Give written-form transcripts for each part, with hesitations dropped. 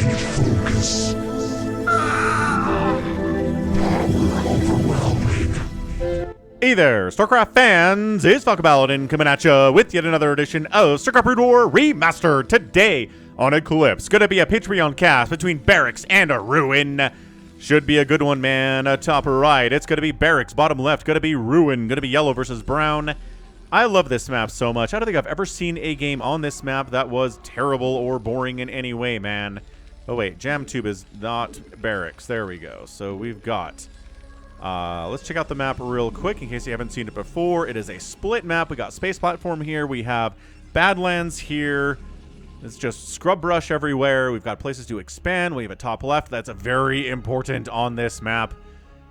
focus. Power overwhelming. Hey there, StarCraft fans! It's Falcon Paladin coming at you with yet another edition of StarCraft Brood War Remastered. Today on Eclipse, gonna be a Patreon cast between BarrackS and a Ruin. Should be a good one, man. Top right, it's gonna be BarrackS. Bottom left, gonna be Ruin. Gonna be yellow versus brown. I love this map so much. I don't think I've ever seen a game on this map that was terrible or boring in any way, man. Oh wait, JamTube is not BarrackS. There we go. So we've got... let's check out the map real quick in case you haven't seen it before. It is a split map. We got space platform here. We have Badlands here. It's just scrub brush everywhere. We've got places to expand. We have a top left. That's a very important on this map.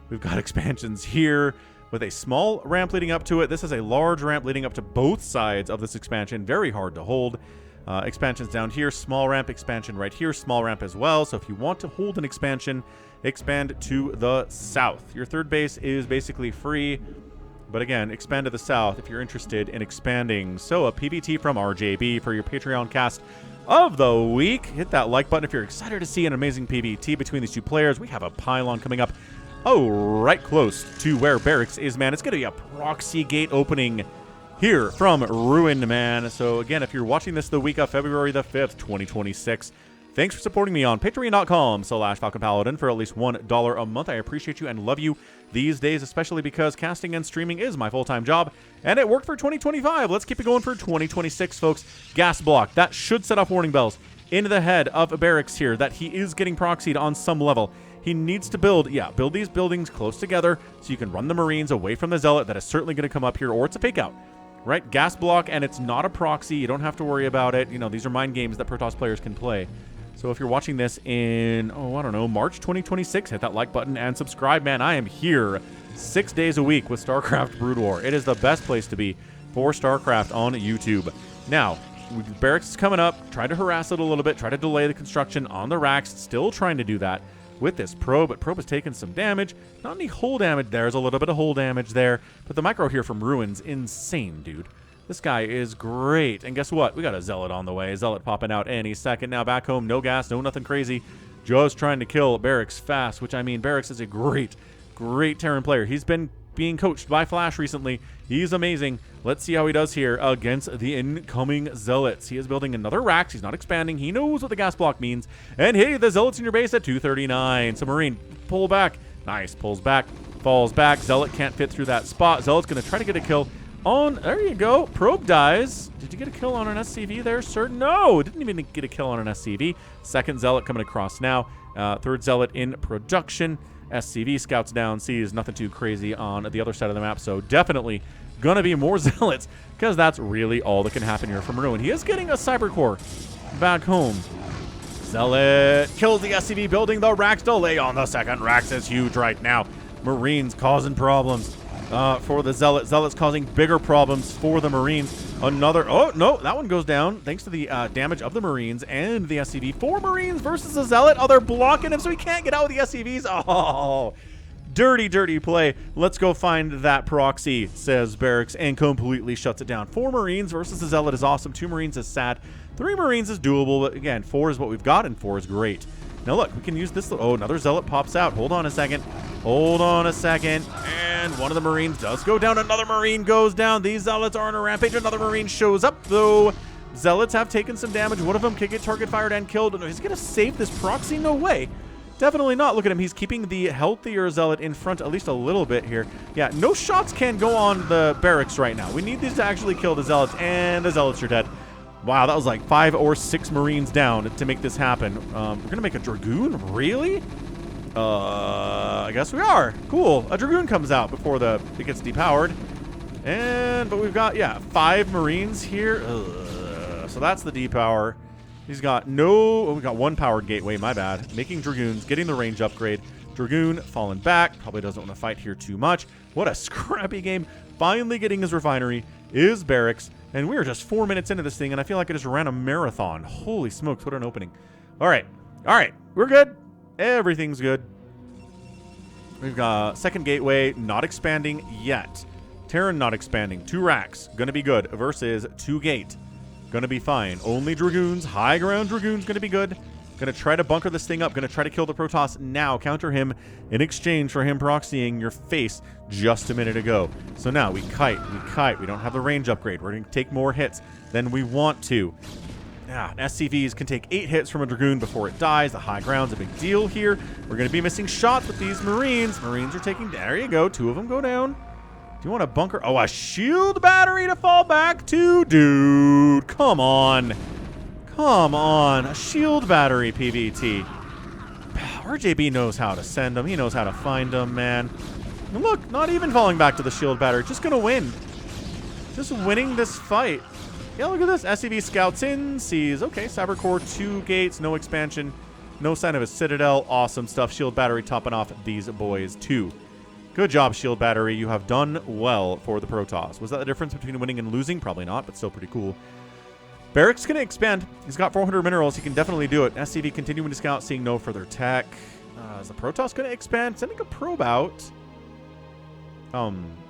We've got expansions here with a small ramp leading up to it. This is a large ramp leading up to both sides of this expansion. Very hard to hold. Expansions down here. Small ramp expansion right here. Small ramp as well. So if you want to hold an expansion, expand to the south. Your third base is basically free, but again, expand to the south if you're interested in expanding. So a PBT from RJB for your Patreon cast of the week. Hit that like button if you're excited to see an amazing PBT between these two players. We have a pylon coming up, right close to where BarrackS is, man. It's going to be a proxy gate opening here from Ruin, man. So again, if you're watching this the week of February the 5th, 2026, thanks for supporting me on patreon.com/FalconPaladin for at least $1 a month. I appreciate you and love you these days, especially because casting and streaming is my full-time job, and it worked for 2025. Let's keep it going for 2026, folks. Gas block. That should set off warning bells into the head of BarrackS here that he is getting proxied on some level. He needs to build these buildings close together so you can run the Marines away from the Zealot that is certainly going to come up here, or it's a fake out. Right? Gas block, and it's not a proxy. You don't have to worry about it. You know, these are mind games that Protoss players can play. So if you're watching this in, I don't know, March 2026, hit that like button and subscribe, man. I am here 6 days a week with StarCraft Brood War. It is the best place to be for StarCraft on YouTube. Now, BarrackS is coming up, trying to harass it a little bit, try to delay the construction on the racks, still trying to do that with this probe, but probe has taken some damage. Not any hull damage. There's a little bit of hull damage there, but the micro here from Ruin's insane, dude. This guy is great. And guess what? We got a Zealot on the way. Zealot popping out any second. Now back home, no gas, no nothing crazy. Just trying to kill BarrackS fast, which I mean, BarrackS is a great Terran player. He's been being coached by Flash recently. He's amazing. Let's see how he does here against the incoming Zealots. He is building another racks. He's not expanding. He knows what the gas block means. And hey, the Zealots in your base at 239. Submarine, pull back. Nice, pulls back, falls back. Zealot can't fit through that spot. Zealot's going to try to get a kill on, there you go. Probe dies. Did you get a kill on an SCV there, sir? No, didn't even get a kill on an SCV. Second Zealot coming across now. Third Zealot in production. SCV scouts down, sees nothing too crazy on the other side of the map, so definitely gonna be more Zealots, because that's really all that can happen here from Ruin. He is getting a Cyber Core back home. Zealot kills the SCV building. The racks delay on the second. Racks is huge right now. Marines causing problems for the Zealot. Zealot's causing bigger problems for the Marines. Another, oh no, that one goes down thanks to the damage of the Marines and the SCV. 4 Marines versus a Zealot. Oh, they're blocking him so he can't get out with the SCVs. Oh, dirty play. Let's go find that proxy, says BarrackS, and completely shuts it down. 4 Marines versus a Zealot is awesome. 2 Marines is sad. 3 Marines is doable, but again, 4 is what we've got, and 4 is great. Now look, we can use this. Oh, another Zealot pops out. Hold on a second. And one of the Marines does go down. Another Marine goes down. These Zealots are on a rampage. Another Marine shows up, though. Zealots have taken some damage. One of them can get target fired and killed. He's going to save this proxy? No way. Definitely not. Look at him. He's keeping the healthier Zealot in front at least a little bit here. Yeah, no shots can go on the BarrackS right now. We need these to actually kill the Zealots, and the Zealots are dead. Wow, that was like 5 or 6 Marines down to make this happen. We're going to make a Dragoon? Really? I guess we are. Cool. A Dragoon comes out before it gets depowered. But we've got, 5 Marines here. So that's the depower. He's got we got 1 powered gateway, my bad. Making Dragoons, getting the range upgrade. Dragoon falling back. Probably doesn't want to fight here too much. What a scrappy game. Finally getting his refinery is BarrackS. And we are just 4 minutes into this thing, and I feel like I just ran a marathon. Holy smokes, what an opening. All right. We're good. Everything's good. We've got second gateway, not expanding yet. Terran not expanding. 2 racks, gonna be good. Versus 2 gate, gonna be fine. Only Dragoons, high ground Dragoons, gonna be good. Gonna try to bunker this thing up. Gonna try to kill the Protoss now. Counter him in exchange for him proxying your face just a minute ago. So now we kite. We don't have the range upgrade. We're gonna take more hits than we want to. Yeah, SCVs can take 8 hits from a Dragoon before it dies. The high ground's a big deal here. We're going to be missing shots with these Marines. Marines are taking... There you go. 2 of them go down. Do you want a bunker? Oh, a shield battery to fall back to? Dude, come on. Come on. A shield battery, PVT. RJB knows how to send them. He knows how to find them, man. And look, not even falling back to the shield battery. Just going to win. Just winning this fight. Yeah, look at this. SCV scouts in, sees, okay, Cyber Core, 2 gates, no expansion, no sign of a Citadel. Awesome stuff. Shield battery topping off these boys, too. Good job, Shield battery. You have done well for the Protoss. Was that the difference between winning and losing? Probably not, but still pretty cool. BarrackS going to expand. He's got 400 minerals. He can definitely do it. SCV continuing to scout, seeing no further tech. Is the Protoss going to expand? Sending a probe out.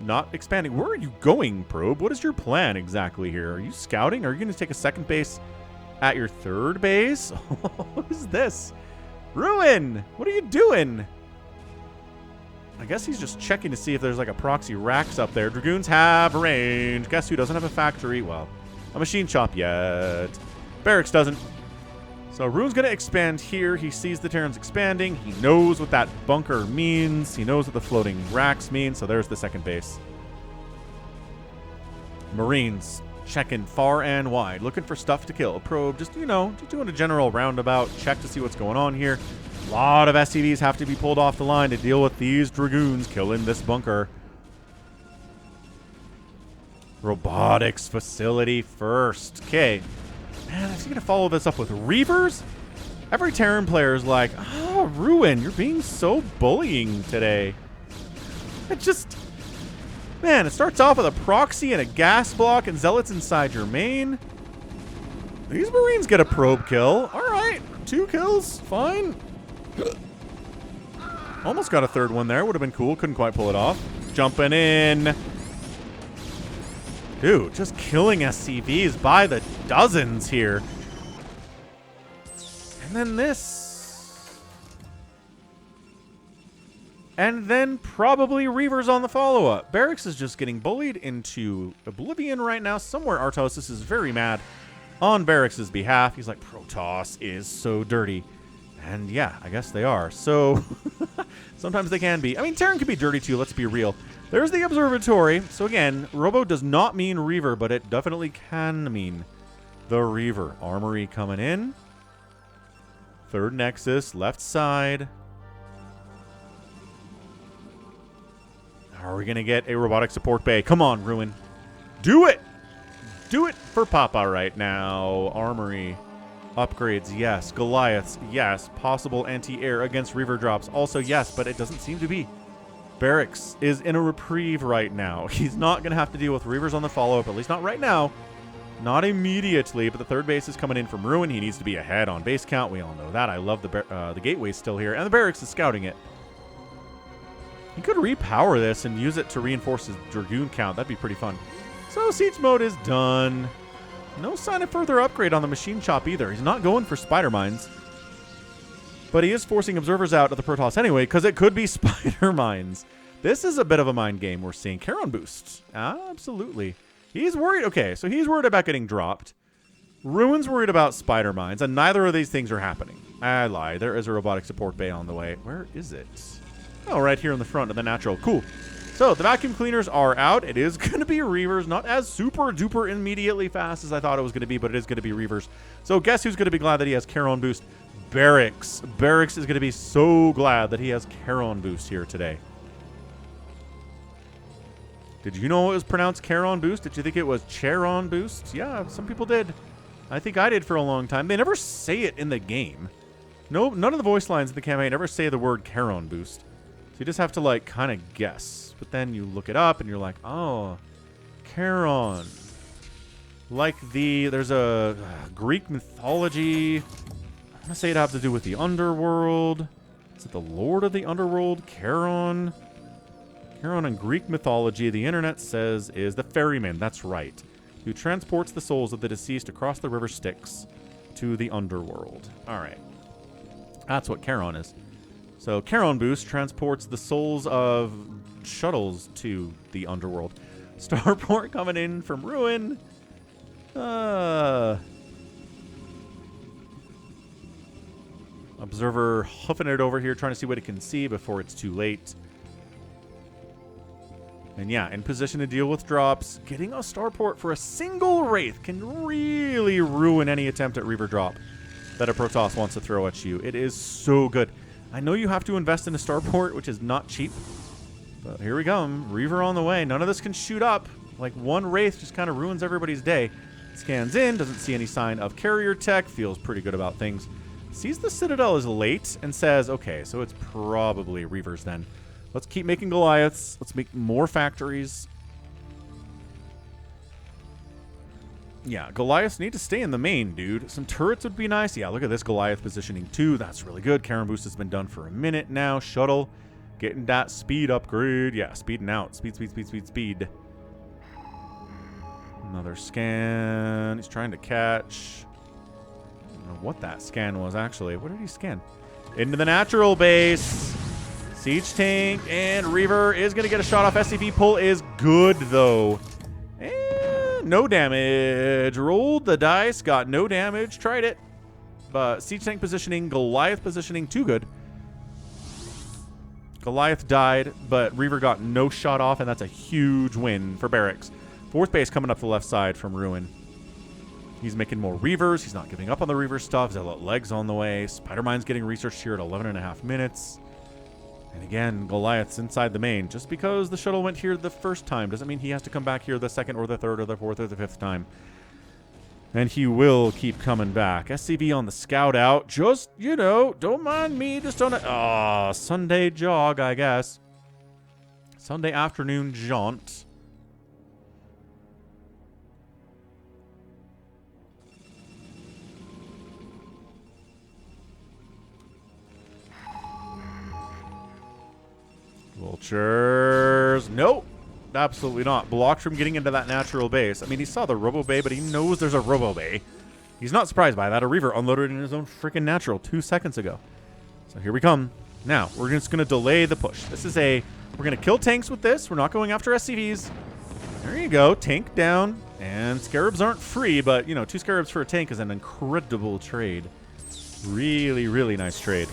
Not expanding. Where are you going, probe? What is your plan exactly here? Are you scouting? Are you going to take a second base at your third base? What is this? Ruin! What are you doing? I guess he's just checking to see if there's like a proxy racks up there. Dragoons have range. Guess who doesn't have a factory? Well, a machine shop yet. BarrackS doesn't. So Rune's going to expand here. He sees the Terrans expanding. He knows what that bunker means. He knows what the floating racks mean. So there's the second base. Marines checking far and wide, looking for stuff to kill. A probe, just, you know, just doing a general roundabout check to see what's going on here. A lot of SCVs have to be pulled off the line to deal with these Dragoons killing this bunker. Robotics facility first. Okay. Man, is he going to follow this up with Reavers? Every Terran player is like, oh, Ruin, you're being so bullying today. It just... Man, it starts off with a proxy and a gas block and zealots inside your main. These Marines get a probe kill. All right, 2 kills, fine. Almost got a third one there. Would have been cool. Couldn't quite pull it off. Jumping in. Dude, just killing SCVs by the dozens here. And then this. And then probably Reavers on the follow-up. BarrackS is just getting bullied into oblivion right now. Somewhere Artosis is very mad on BarrackS' behalf. He's like, Protoss is so dirty. And yeah, I guess they are. So sometimes they can be. I mean, Terran can be dirty too, let's be real. There's the observatory. So again, Robo does not mean Reaver, but it definitely can mean the Reaver. Armory coming in. Third Nexus, left side. Are we going to get a robotic support bay? Come on, Ruin. Do it! Do it for Papa right now. Armory. Upgrades, yes. Goliaths, yes. Possible anti-air against Reaver drops, also yes, but it doesn't seem to be. BarrackS is in a reprieve right now. He's not going to have to deal with Reavers on the follow-up, at least not right now. Not immediately, but the third base is coming in from Ruin. He needs to be ahead on base count. We all know that. I love the gateway still here, and the BarrackS is scouting it. He could repower this and use it to reinforce his Dragoon count. That'd be pretty fun. So Siege mode is done. No sign of further upgrade on the machine shop either. He's not going for spider mines. But he is forcing observers out of the Protoss anyway, because it could be spider mines. This is a bit of a mind game we're seeing. Charon boosts. Absolutely. He's worried. Okay, so he's worried about getting dropped. Ruin's worried about spider mines, and neither of these things are happening. I lied. There is a robotic support bay on the way. Where is it? Oh, right here in the front of the natural. Cool. So the vacuum cleaners are out. It is going to be Reavers. Not as super duper immediately fast as I thought it was going to be, but it is going to be Reavers. So guess who's going to be glad that he has Charon boost? BarrackS. BarrackS is going to be so glad that he has Charon boost here today. Did you know it was pronounced Charon boost? Did you think it was Charon boost? Yeah, some people did. I think I did for a long time. They never say it in the game. No, none of the voice lines in the campaign ever say the word Charon boost. So you just have to like kind of guess. But then you look it up and you're like, oh, Charon. Like there's a Greek mythology. I'm going to say it has to do with the underworld. Is it the Lord of the Underworld? Charon. Charon in Greek mythology, the internet says, is the ferryman. That's right. Who transports the souls of the deceased across the river Styx to the underworld. All right. That's what Charon is. So Charon boost transports the souls of shuttles to the underworld. Starport coming in from Ruin. Observer huffing it over here, trying to see what it can see before it's too late. And yeah, in position to deal with drops. Getting a starport for a single Wraith can really ruin any attempt at Reaver drop that a Protoss wants to throw at you. It is so good. I know you have to invest in a starport, which is not cheap. But here we come. Reaver on the way. None of this can shoot up. Like one Wraith just kind of ruins everybody's day. Scans in, doesn't see any sign of carrier tech, feels pretty good about things. Sees the Citadel is late and says, okay, so it's probably Reavers then. Let's keep making Goliaths. Let's make more factories. Yeah, Goliaths need to stay in the main, dude. Some turrets would be nice. Yeah, look at this Goliath positioning too. That's really good. Charon boost has been done for a minute now. Shuttle getting that speed upgrade. Yeah, speeding out. Speed. Another scan. He's trying to catch. I don't know what that scan was, actually. What did he scan? Into the natural base. Siege tank and Reaver is going to get a shot off. SCV pull is good, though. And no damage. Rolled the dice. Got no damage. Tried it. But Siege tank positioning, Goliath positioning, too good. Goliath died, but Reaver got no shot off, and that's a huge win for BarrackS. Fourth base coming up the left side from Ruin. He's making more Reavers. He's not giving up on the Reaver stuff. Zealot legs on the way. Spider-Mine's getting researched here at 11.5 minutes. And again, Goliath's inside the main. Just because the shuttle went here the first time doesn't mean he has to come back here the second or the third or the fourth or the fifth time. And he will keep coming back. SCV on the scout out. Just, you know, don't mind me. Just on a Sunday jog, I guess. Sunday afternoon jaunt. Vultures. Nope. Absolutely not. Blocked from getting into that natural base. I mean, he saw the Robo Bay, but he knows there's a Robo Bay. He's not surprised by that. A Reaver unloaded in his own freaking natural 2 seconds ago. So here we come. Now, we're just going to delay the push. This is we're going to kill tanks with this. We're not going after SCVs. There you go. Tank down. And Scarabs aren't free, but, you know, 2 Scarabs for a tank is an incredible trade. Really, really nice trade.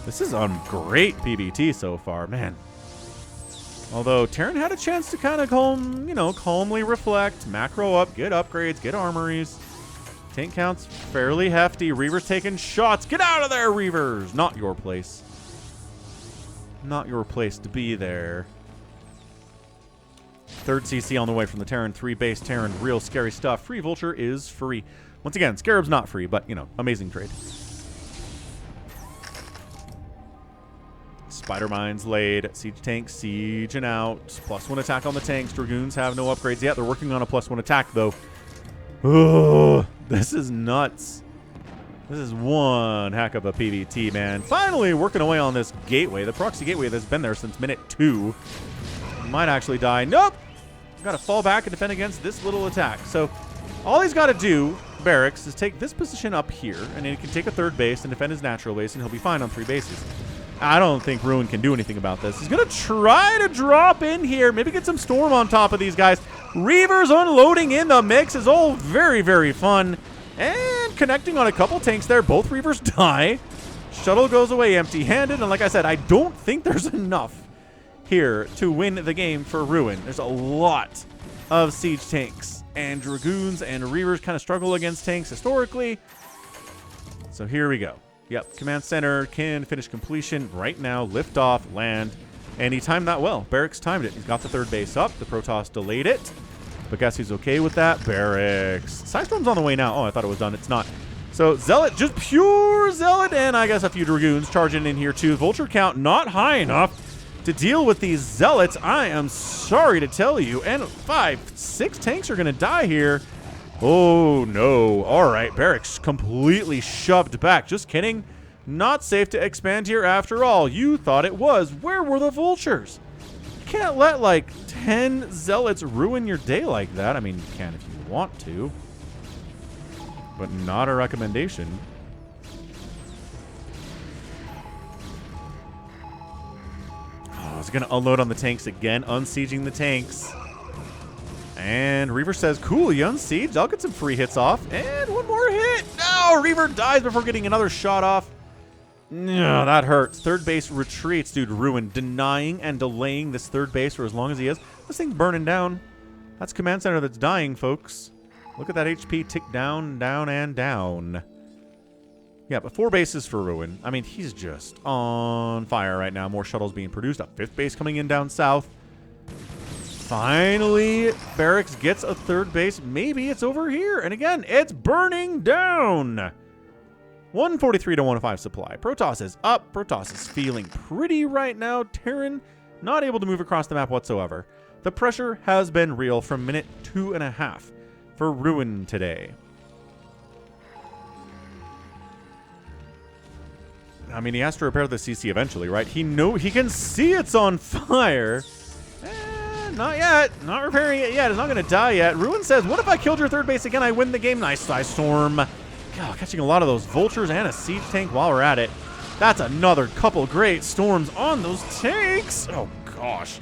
This is on great PBT so far, man. Although Terran had a chance to kind of calmly reflect, macro up, get upgrades, get armories. Tank counts fairly hefty. Reavers taking shots. Get out of there, Reavers! Not your place. Not your place to be there. Third CC on the way from the Terran. 3 base Terran. Real scary stuff. Free Vulture is free. Once again, Scarab's not free, but, you know, amazing trade. Spider Mines laid. Siege tank sieging out. +1 attack on the tanks. Dragoons have no upgrades yet. They're working on a +1 attack, though. Oh, this is nuts. This is one heck of a PvT, man. Finally working away on this gateway. The proxy gateway that's been there since minute 2. Might actually die. Nope. Got to fall back and defend against this little attack. So all he's got to do, BarrackS, is take this position up here, and then he can take a 3rd base and defend his natural base, and he'll be fine on 3 bases. I don't think Ruin can do anything about this. He's going to try to drop in here. Maybe get some Storm on top of these guys. Reavers unloading in the mix is all very, very fun. And connecting on a couple tanks there. Both Reavers die. Shuttle goes away empty-handed. And like I said, I don't think there's enough here to win the game for Ruin. There's a lot of siege tanks. And Dragoons and Reavers kind of struggle against tanks historically. So here we go. Yep, command center can finish completion right now, lift off, land, and he timed that well. BarrackS timed it. He's got the 3rd base up. The Protoss delayed it, but guess who's okay with that? BarrackS. Psystorm's on the way now. Oh, I thought it was done. It's not. So Zealot, just pure Zealot, and I guess a few Dragoons charging in here too. Vulture count not high enough to deal with these Zealots. I am sorry to tell you, and 5, 6 tanks are going to die here. Oh, no. All right. BarrackS completely shoved back. Just kidding. Not safe to expand here after all. You thought it was. Where were the Vultures? You can't let, like, 10 Zealots ruin your day like that. I mean, you can if you want to. But not a recommendation. is going to unload on the tanks again, unsieging the tanks. And Reaver says, cool, you unsieged. I'll get some free hits off. And one more hit. No, Reaver dies before getting another shot off. No, that hurts. Third base retreats. Dude, Ruin denying and delaying this third base for as long as he is. This thing's burning down. That's Command Center that's dying, folks. Look at that HP tick down, down, and down. Yeah, but 4 bases for Ruin. I mean, he's just on fire right now. More shuttles being produced. A 5th base coming in down south. Finally, BarrackS gets a 3rd base. Maybe it's over here. And again, it's burning down. 143 to 105 supply. Protoss is up. Protoss is feeling pretty right now. Terran not able to move across the map whatsoever. The pressure has been real from minute 2.5 for Ruin today. I mean, he has to repair the CC eventually, right? He can see it's on fire. Not yet. Not repairing it yet. It's not going to die yet. Ruin says, what if I killed your 3rd base again? I win the game. Nice size storm. God, catching a lot of those vultures and a siege tank while we're at it. That's another couple great storms on those tanks. Oh, gosh.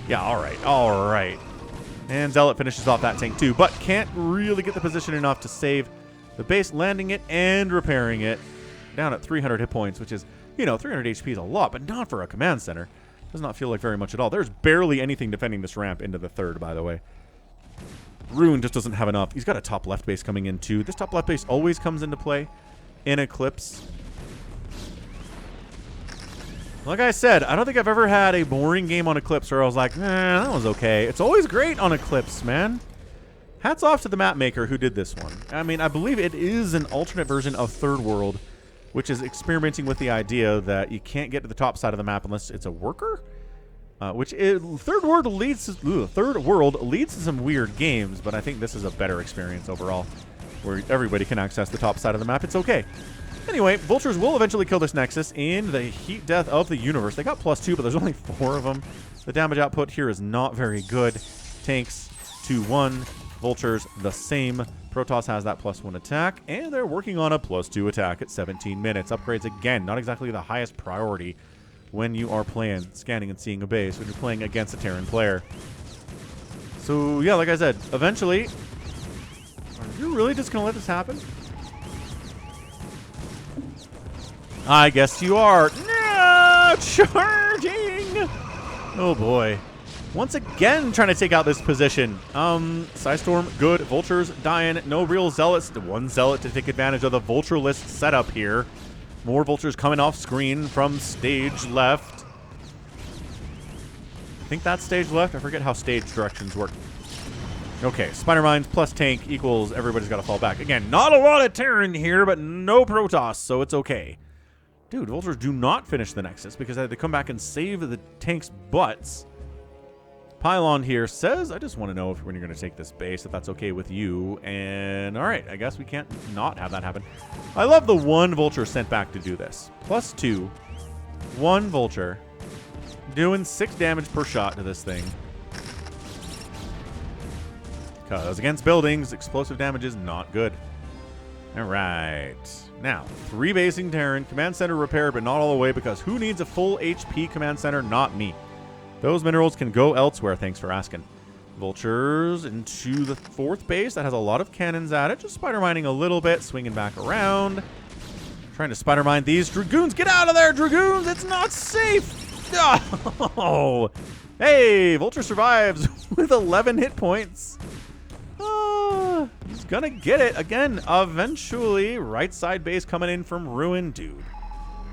Yeah, all right. All right. And Zealot finishes off that tank too, but can't really get the position enough to save the base, landing it and repairing it. Down at 300 hit points, which is, you know, 300 HP is a lot, but not for a command center. Does not feel like very much at all. There's barely anything defending this ramp into the 3rd, by the way. Ruin just doesn't have enough. He's got a top left base coming in, too. This top left base always comes into play in Eclipse. Like I said, I don't think I've ever had a boring game on Eclipse where I was like, that was okay. It's always great on Eclipse, man. Hats off to the map maker who did this one. I mean, I believe it is an alternate version of Third World, which is experimenting with the idea that you can't get to the top side of the map unless it's a worker. Third World leads to some weird games, but I think this is a better experience overall, where everybody can access the top side of the map. It's okay. Anyway, Vultures will eventually kill this Nexus in the heat death of the universe. They got +2, but there's only 4 of them. The damage output here is not very good. Tanks 2-1. Vultures the same. Protoss has that +1 attack, and they're working on a +2 attack at 17 minutes. Upgrades, again, not exactly the highest priority when you are playing, scanning and seeing a base, when you're playing against a Terran player. So, yeah, like I said, eventually... Are you really just going to let this happen? I guess you are. No! Charging! Oh, boy. Once again, trying to take out this position. Psystorm, good. Vultures, dying. No real Zealots. One Zealot to take advantage of the Vulture list setup here. More Vultures coming off screen from stage left. I think that's stage left. I forget how stage directions work. Okay, Spider Mines plus tank equals everybody's got to fall back. Again, not a lot of Terran here, but no Protoss, so it's okay. Dude, Vultures do not finish the Nexus because they had to come back and save the tank's butts. Pylon here says, I just want to know if when you're going to take this base, if that's okay with you. And all right, I guess we can't not have that happen. I love the one Vulture sent back to do this. +2, 1 Vulture, doing 6 damage per shot to this thing. Because against buildings, explosive damage is not good. All right. Now, 3 basing Terran, command center repaired, but not all the way because who needs a full HP command center? Not me. Those minerals can go elsewhere, thanks for asking. Vultures into the 4th base. That has a lot of cannons at it. Just spider mining a little bit, swinging back around. Trying to spider mine these Dragoons. Get out of there, Dragoons! It's not safe! Oh! Hey, Vulture survives with 11 hit points. He's gonna get it again eventually. Right side base coming in from Ruin. Dude.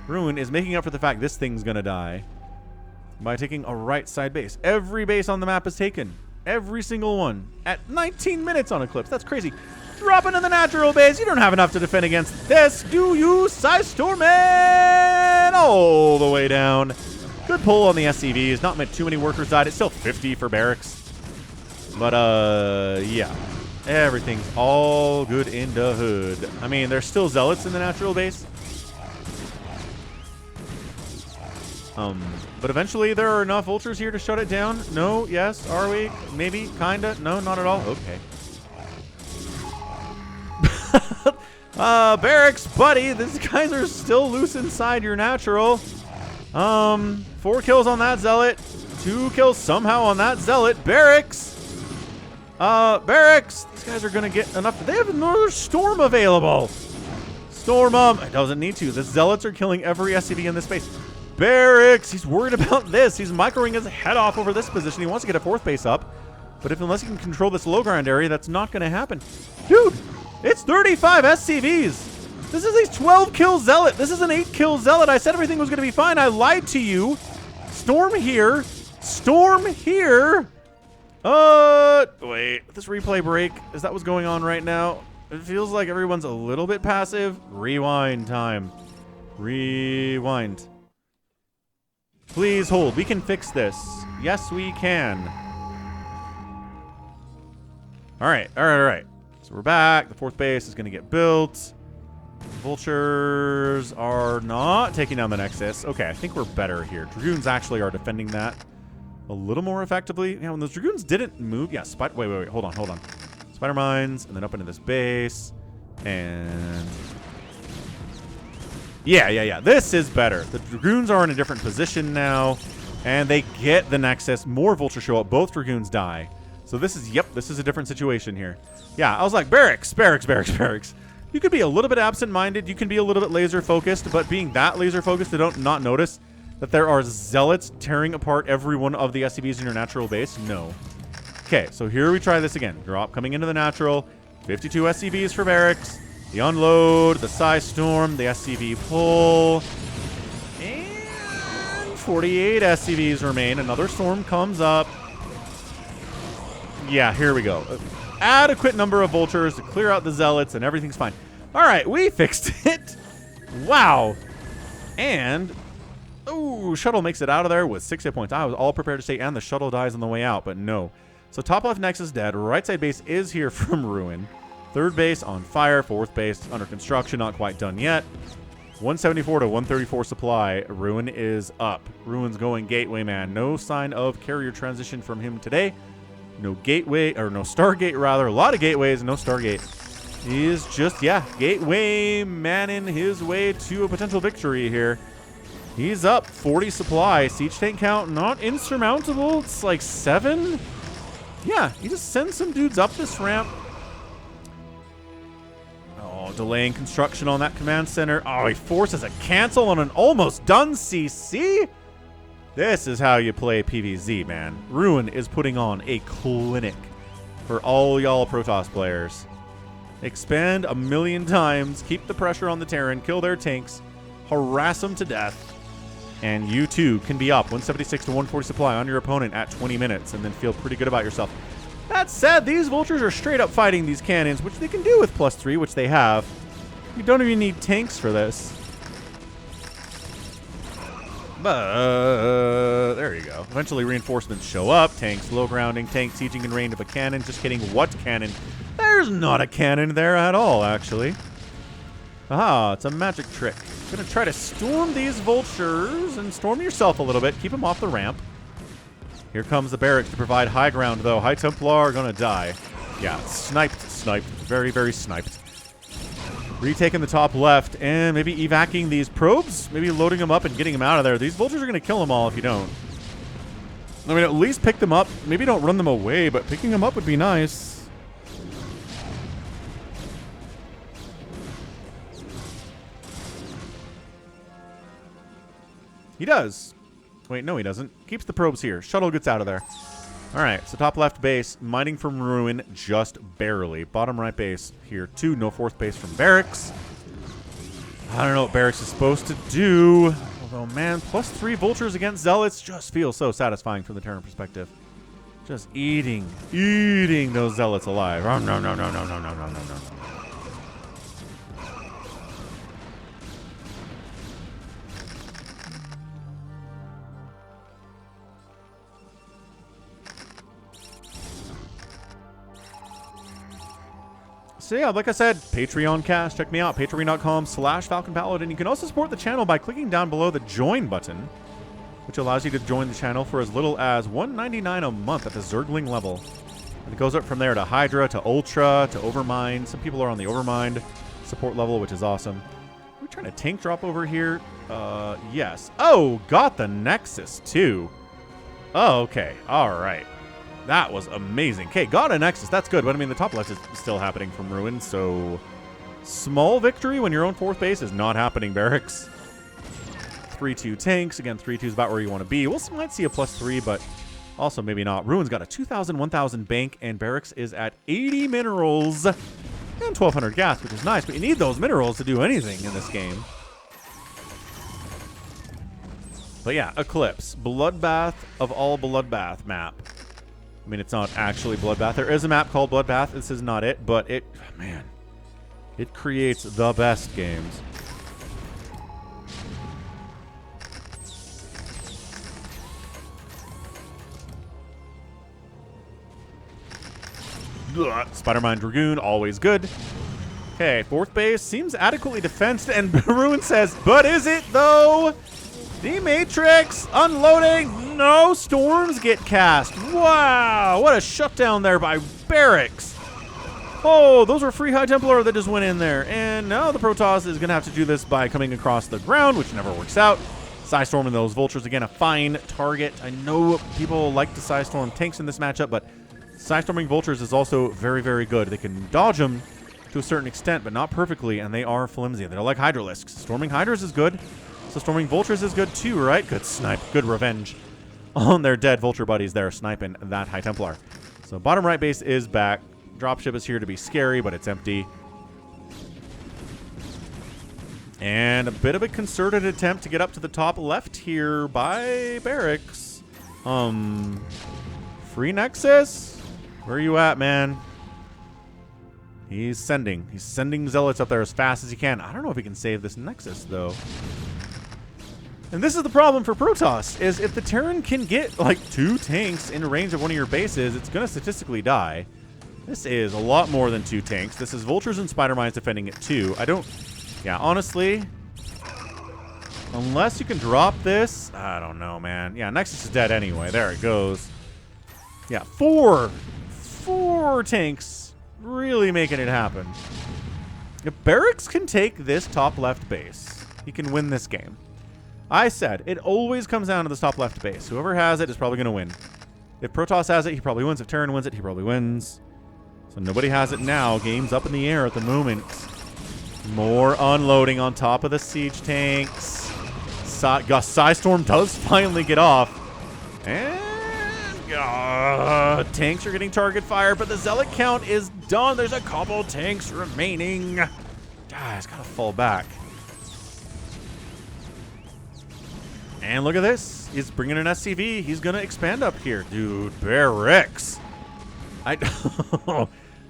Ruin is making up for the fact this thing's gonna die by taking a right side base. Every base on the map is taken. Every single one. At 19 minutes on Eclipse. That's crazy. Drop into the natural base. You don't have enough to defend against this, do you? Psystorman all the way down. Good pull on the SCVs. Not meant too many workers died. It's still 50 for BarrackS. But, yeah. Everything's all good in the hood. I mean, there's still Zealots in the natural base. But eventually there are enough Vultures here to shut it down. No, yes, are we? Maybe, kinda. No, not at all. Okay. BarrackS, buddy, these guys are still loose inside your natural. 4 kills on that Zealot. 2 kills somehow on that Zealot. BarrackS. BarrackS. These guys are going to get enough. They have another Storm available. Storm them. It doesn't need to. The Zealots are killing every SCV in this space. BarrackS. He's worried about this. He's microing his head off over this position. He wants to get a 4th base up. But unless he can control this low ground area, that's not going to happen. Dude, it's 35 SCVs. This is a 12-kill Zealot. This is an 8-kill Zealot. I said everything was going to be fine. I lied to you. Storm here. Storm here. Wait. This replay break, is that what's going on right now? It feels like everyone's a little bit passive. Rewind time. Rewind. Please hold. We can fix this. Yes, we can. All right. So we're back. The 4th base is going to get built. Vultures are not taking down the Nexus. Okay, I think we're better here. Dragoons actually are defending that a little more effectively. Yeah, when those Dragoons didn't move. Yeah, wait. Hold on. Spider Mines, and then up into this base. And yeah. This is better. The Dragoons are in a different position now, and they get the Nexus. More Vultures show up. Both Dragoons die. So this is a different situation here. Yeah, I was like, BarrackS. You could be a little bit absent-minded. You can be a little bit laser-focused, but being that laser-focused, to not notice that there are Zealots tearing apart every one of the SCVs in your natural base? No. Okay, so here we try this again. Drop coming into the natural. 52 SCVs for BarrackS. The unload, the Psy Storm, the SCV pull. And 48 SCVs remain. Another Storm comes up. Yeah, here we go. Adequate number of Vultures to clear out the Zealots, and everything's fine. All right, we fixed it. Wow. And, ooh, Shuttle makes it out of there with 6 hit points. I was all prepared to say, and the Shuttle dies on the way out, but no. So top left Nexus is dead. Right side base is here from Ruin. 3rd base on fire. 4th base under construction, not quite done yet. 174 to 134 supply. Ruin is up. Ruin's going Gateway Man. No sign of carrier transition from him today. No Gateway, or no Stargate rather. A lot of Gateways, no Stargate. He is just, Gateway manning his way to a potential victory here. He's up 40 supply. Siege tank count not insurmountable. It's like 7. Yeah, he just sends some dudes up this ramp. Oh, delaying construction on that command center. Oh, he forces a cancel on an almost done CC. This is how you play PvZ, man. Ruin is putting on a clinic for all y'all Protoss players. Expand a million times, keep the pressure on the Terran, kill their tanks, harass them to death, and you too can be up 176 to 140 supply on your opponent at 20 minutes and then feel pretty good about yourself. That said, these Vultures are straight up fighting these cannons, which they can do with +3, which they have. You don't even need tanks for this. But there you go. Eventually reinforcements show up. Tanks low grounding, tank sieging in range of a cannon. Just kidding. What cannon? There's not a cannon there at all, actually. Aha, it's a magic trick. Gonna try to storm these Vultures and storm yourself a little bit. Keep them off the ramp. Here comes the BarrackS to provide high ground, though. High Templar are gonna die. Yeah, sniped. Very, very sniped. Retaking the top left and maybe evacuating these probes. Maybe loading them up and getting them out of there. These Vultures are going to kill them all if you don't. I mean, at least pick them up. Maybe don't run them away, but picking them up would be nice. He does. Wait, no he doesn't. Keeps the probes here. Shuttle gets out of there. All right, so top left base, mining from Ruin just barely. Bottom right base here too. No 4th base from BarrackS. I don't know what BarrackS is supposed to do. Although, man, +3 Vultures against Zealots just feels so satisfying from the Terran perspective. Just eating those Zealots alive. Oh, no. So yeah, like I said, Patreon cast. Check me out, patreon.com/Falcon Paladin. You can also support the channel by clicking down below the join button, which allows you to join the channel for as little as $1.99 a month at the Zergling level. And it goes up from there to Hydra, to Ultra, to Overmind. Some people are on the Overmind support level, which is awesome. trying to tank drop over here? Yes. Oh, got the Nexus too. Oh, okay. All right. That was amazing. Okay, got a Nexus. That's good. But I mean, the top left is still happening from Ruin, so small victory when your own 4th base is not happening, BarrackS. 3-2 tanks. Again, 3-2 is about where you want to be. We'll might see a +3, but also maybe not. Ruin's got a 2,000, 1,000 bank, and BarrackS is at 80 minerals and 1,200 gas, which is nice, but you need those minerals to do anything in this game. But yeah, Eclipse. Bloodbath of all Bloodbath map. I mean, it's not actually Bloodbath. There is a map called Bloodbath. This is not it, but it, man, it creates the best games. Spider-Mine Dragoon, always good. Okay, 4th base seems adequately defensed, and Ruin says, but is it though? D-Matrix unloading. No, storms get cast. Wow, what a shutdown there by BarrackS. Oh, those were free High Templar that just went in there. And now the Protoss is going to have to do this by coming across the ground, which never works out. Psystorming those Vultures, again, a fine target. I know people like to Psystorm tanks in this matchup, but Psystorming Vultures is also very, very good. They can dodge them to a certain extent, but not perfectly, and they are flimsy. They're like Hydralisks. Storming Hydras is good. So Storming Vultures is good too, right? Good snipe. Good revenge on their dead Vulture buddies there, sniping that High Templar. So bottom right base is back. Dropship is here to be scary, but it's empty. And a bit of a concerted attempt to get up to the top left here by BarrackS. Free Nexus? Where are you at, man? He's sending Zealots up there as fast as he can. I don't know if he can save this Nexus, though. And this is the problem for Protoss, is if the Terran can get, like, 2 tanks in range of one of your bases, it's going to statistically die. This is a lot more than 2 tanks. This is Vultures and Spider-Mines defending it, too. Yeah, honestly, unless you can drop this, I don't know, man. Yeah, Nexus is dead anyway. There it goes. Yeah, 4 tanks really making it happen. If BarrackS can take this top left base, he can win this game. I said, it always comes down to this top left base. Whoever has it is probably going to win. If Protoss has it, he probably wins. If Terran wins it, he probably wins. So nobody has it now. Game's up in the air at the moment. More unloading on top of the siege tanks. Psystorm does finally get off. And tanks are getting target fire, but the Zealot count is done. There's a couple tanks remaining. It's got to fall back. And look at this. He's bringing an SCV. He's going to expand up here. Dude, BarrackS.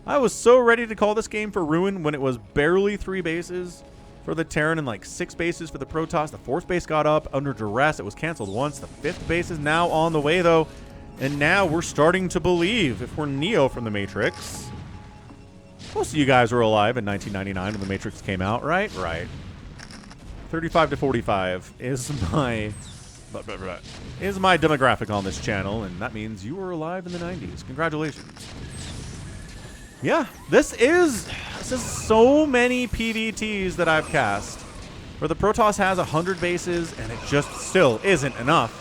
I was so ready to call this game for Ruin when it was barely 3 bases for the Terran and like 6 bases for the Protoss. The 4th base got up under duress. It was canceled once. The 5th base is now on the way, though. And now we're starting to believe, if we're Neo from the Matrix. Most of you guys were alive in 1999 when the Matrix came out, right? Right. 35 to 45 is my demographic on this channel, and that means you were alive in the 90s. Congratulations. Yeah, this is so many PVTs that I've cast, where the Protoss has 100 bases, and it just still isn't enough.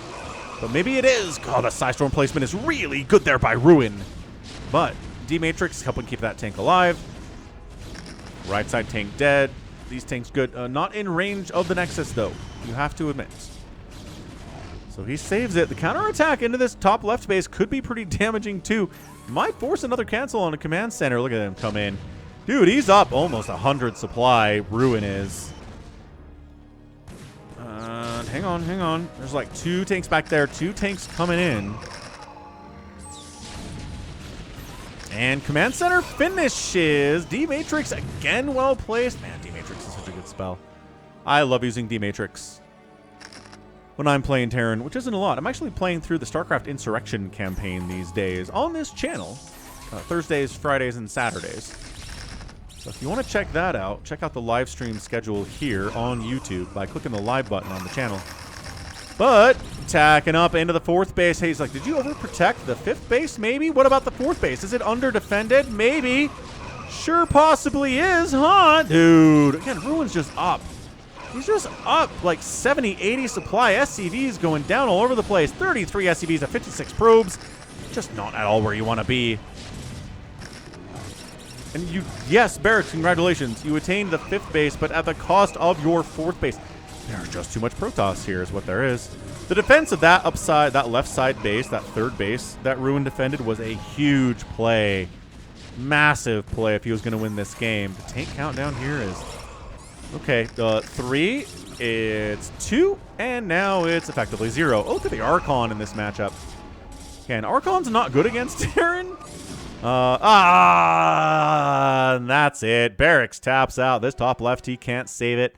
But maybe it is. God, the Psystorm placement is really good there by Ruin. But D-Matrix helping keep that tank alive. Right side tank dead. These tanks good. Not in range of the Nexus, though. You have to admit. So he saves it. The counterattack into this top left base could be pretty damaging, too. Might force another cancel on a command center. Look at him come in. Dude, he's up almost 100 supply. Ruin is. Hang on. There's like 2 tanks back there. 2 tanks coming in. And command center finishes. D-Matrix again well placed. Man, D-Matrix is such a good spell. I love using D-Matrix when I'm playing Terran, which isn't a lot. I'm actually playing through the StarCraft Insurrection campaign these days on this channel. Thursdays, Fridays, and Saturdays. So if you want to check that out, check out the live stream schedule here on YouTube by clicking the live button on the channel. But tacking up into the 4th base. Hey, he's like, did you overprotect the 5th base maybe? What about the 4th base? Is it under-defended? Maybe. Sure possibly is, huh? Dude. Again, Ruin's just up. He's just up like 70, 80 supply. SCVs going down all over the place. 33 SCVs at 56 probes. Just not at all where you want to be. And yes, BarrackS, congratulations. You attained the 5th base, but at the cost of your 4th base. There's just too much Protoss here is what there is. The defense of that upside, that left side base, that 3rd base that Ruin defended was a huge play. Massive play if he was going to win this game. The tank countdown here is... Okay, 3, it's 2, and now it's effectively 0. Oh, look at the Archon in this matchup. Okay, and Archon's not good against Terran. And that's it. BarrackS taps out. This top left, he can't save it.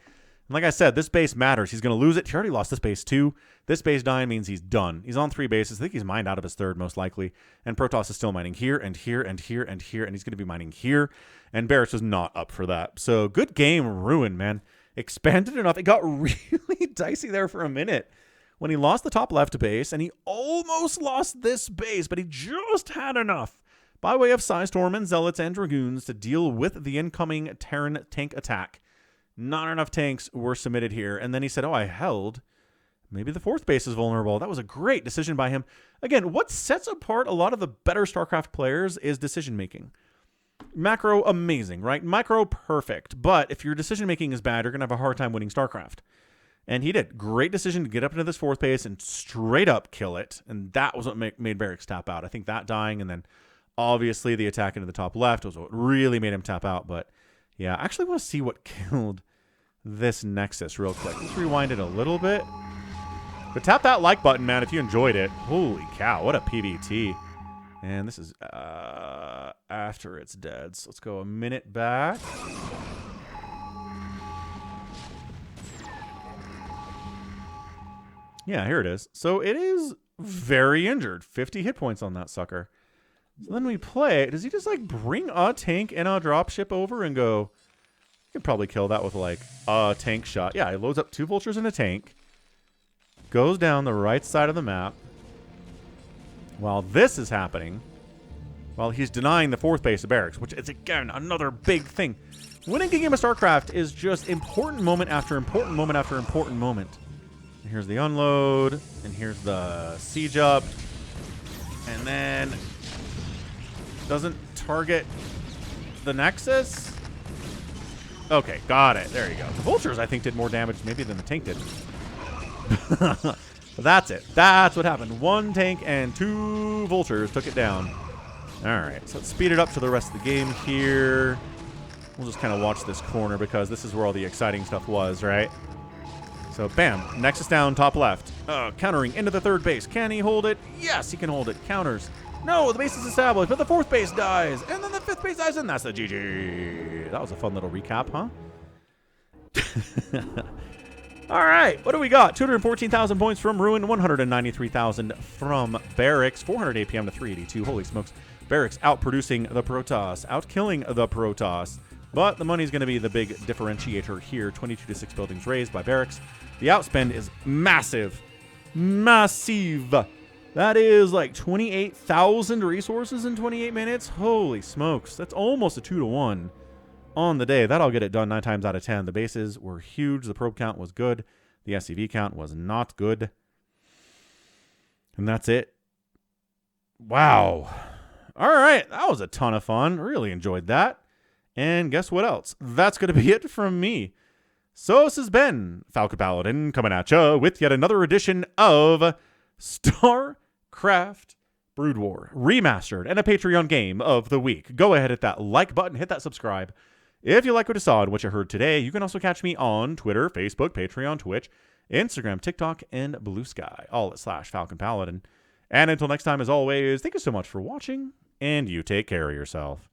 And like I said, this base matters. He's going to lose it. He already lost this base too. This base dying means he's done. He's on 3 bases. I think he's mined out of his 3rd most likely. And Protoss is still mining here and here and here and here. And he's going to be mining here. And BarrackS was not up for that. So good game, Ruin, man. Expanded enough. It got really dicey there for a minute when he lost the top left base. And he almost lost this base. But he just had enough by way of Psystorm and Zealots and Dragoons to deal with the incoming Terran tank attack. Not enough tanks were submitted here. And then he said, oh, I held. Maybe the 4th base is vulnerable. That was a great decision by him. Again, what sets apart a lot of the better StarCraft players is decision-making. Macro, amazing, right? Micro, perfect. But if your decision-making is bad, you're going to have a hard time winning StarCraft. And he did. Great decision to get up into this 4th base and straight up kill it. And that was what made BarrackS tap out. I think that dying and then obviously the attack into the top left was what really made him tap out. But yeah, I actually want to see what killed this Nexus real quick. Let's rewind it a little bit. But tap that like button, man, if you enjoyed it. Holy cow, what a PBT. And this is after it's dead. So let's go a minute back. Yeah, here it is. So it is very injured. 50 hit points on that sucker. So then we play. Does he just like bring a tank and a dropship over and go? You could probably kill that with like a tank shot. Yeah, he loads up 2 vultures in a tank. Goes down the right side of the map. While this is happening, while he's denying the 4th base of BarrackS, which is again another big thing. Winning a game of StarCraft is just important moment after important moment after important moment. And here's the unload, and here's the siege up, and then doesn't target the Nexus. Okay, got it. There you go. The vultures, I think, did more damage maybe than the tank did. But that's it. That's what happened. 1 tank and 2 vultures took it down. All right, so let's speed it up to the rest of the game here. We'll just kind of watch this corner because this is where all the exciting stuff was, right? So, bam. Nexus down, top left. Countering into the 3rd base. Can he hold it? Yes, he can hold it. Counters. No, the base is established, but the 4th base dies. And then the 5th base dies, and that's the GG. That was a fun little recap, huh? All right, what do we got? 214,000 points from Ruin, 193,000 from BarrackS, 400 APM to 382. Holy smokes. BarrackS outproducing the Protoss, outkilling the Protoss. But the money's going to be the big differentiator here. 22 to 6 buildings raised by BarrackS. The outspend is massive. Massive. That is like 28,000 resources in 28 minutes. Holy smokes. That's almost a 2-to-1 on the day. That'll get it done 9 times out of 10. The bases were huge. The probe count was good. The SCV count was not good. And that's it. Wow. All right. That was a ton of fun. Really enjoyed that. And guess what else? That's going to be it from me. So this has been Falcon Paladin coming at you with yet another edition of StarCraft Brood War Remastered and a Patreon game of the week. Go ahead, hit that like button, hit that subscribe. If you like what you saw and what you heard today, you can also catch me on Twitter, Facebook, Patreon, Twitch, Instagram, TikTok, and Blue Sky, all at /Falcon Paladin. And until next time, as always, thank you so much for watching, and you take care of yourself.